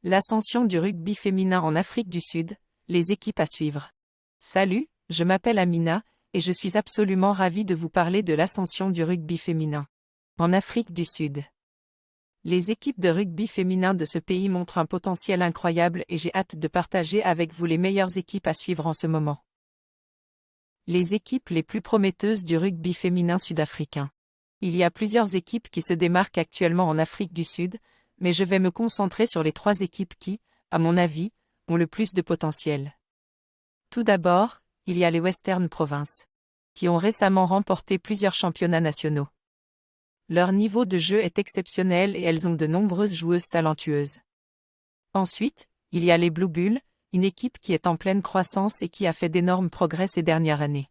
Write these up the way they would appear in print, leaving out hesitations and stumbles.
L'ascension du rugby féminin en Afrique du Sud, les équipes à suivre. Salut, je m'appelle Amina, et je suis absolument ravie de vous parler de l'ascension du rugby féminin en Afrique du Sud. Les équipes de rugby féminin de ce pays montrent un potentiel incroyable et j'ai hâte de partager avec vous les meilleures équipes à suivre en ce moment. Les équipes les plus prometteuses du rugby féminin sud-africain. Il y a plusieurs équipes qui se démarquent actuellement en Afrique du Sud, mais je vais me concentrer sur les 3 équipes qui, à mon avis, ont le plus de potentiel. Tout d'abord, il y a les Western Province, qui ont récemment remporté plusieurs championnats nationaux. Leur niveau de jeu est exceptionnel et elles ont de nombreuses joueuses talentueuses. Ensuite, il y a les Blue Bulls, une équipe qui est en pleine croissance et qui a fait d'énormes progrès ces dernières années.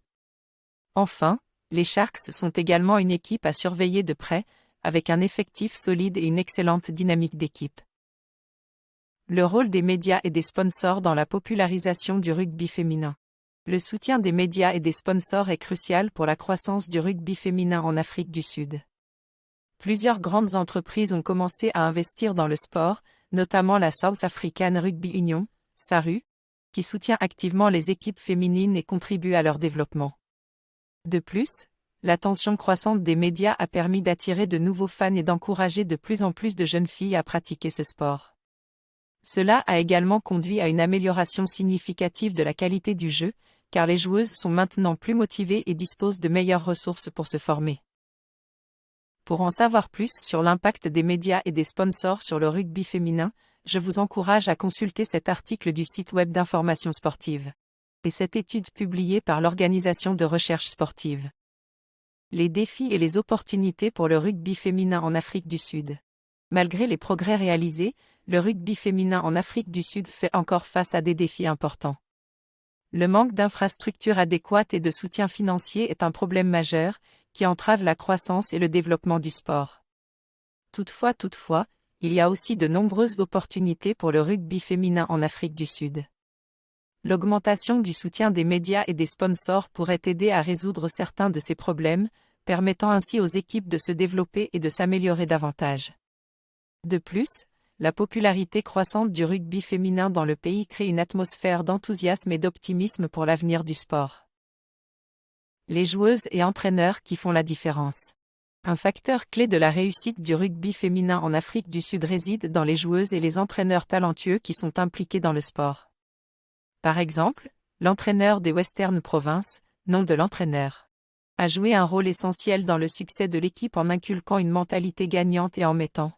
Enfin, les Sharks sont également une équipe à surveiller de près, avec un effectif solide et une excellente dynamique d'équipe. Le rôle des médias et des sponsors dans la popularisation du rugby féminin. Le soutien des médias et des sponsors est crucial pour la croissance du rugby féminin en Afrique du Sud. Plusieurs grandes entreprises ont commencé à investir dans le sport, notamment la South African Rugby Union, SARU, qui soutient activement les équipes féminines et contribue à leur développement. De plus, l'attention croissante des médias a permis d'attirer de nouveaux fans et d'encourager de plus en plus de jeunes filles à pratiquer ce sport. Cela a également conduit à une amélioration significative de la qualité du jeu, car les joueuses sont maintenant plus motivées et disposent de meilleures ressources pour se former. Pour en savoir plus sur l'impact des médias et des sponsors sur le rugby féminin, je vous encourage à consulter cet article du site web d'information sportive et cette étude publiée par l'Organisation de recherche sportive. Les défis et les opportunités pour le rugby féminin en Afrique du Sud. Malgré les progrès réalisés, le rugby féminin en Afrique du Sud fait encore face à des défis importants. Le manque d'infrastructures adéquates et de soutien financier est un problème majeur, qui entrave la croissance et le développement du sport. Toutefois, il y a aussi de nombreuses opportunités pour le rugby féminin en Afrique du Sud. L'augmentation du soutien des médias et des sponsors pourrait aider à résoudre certains de ces problèmes, permettant ainsi aux équipes de se développer et de s'améliorer davantage. De plus, la popularité croissante du rugby féminin dans le pays crée une atmosphère d'enthousiasme et d'optimisme pour l'avenir du sport. Les joueuses et entraîneurs qui font la différence. Un facteur clé de la réussite du rugby féminin en Afrique du Sud réside dans les joueuses et les entraîneurs talentueux qui sont impliqués dans le sport. Par exemple, l'entraîneur des Western Province, nom de l'entraîneur, a joué un rôle essentiel dans le succès de l'équipe en inculquant une mentalité gagnante et en mettant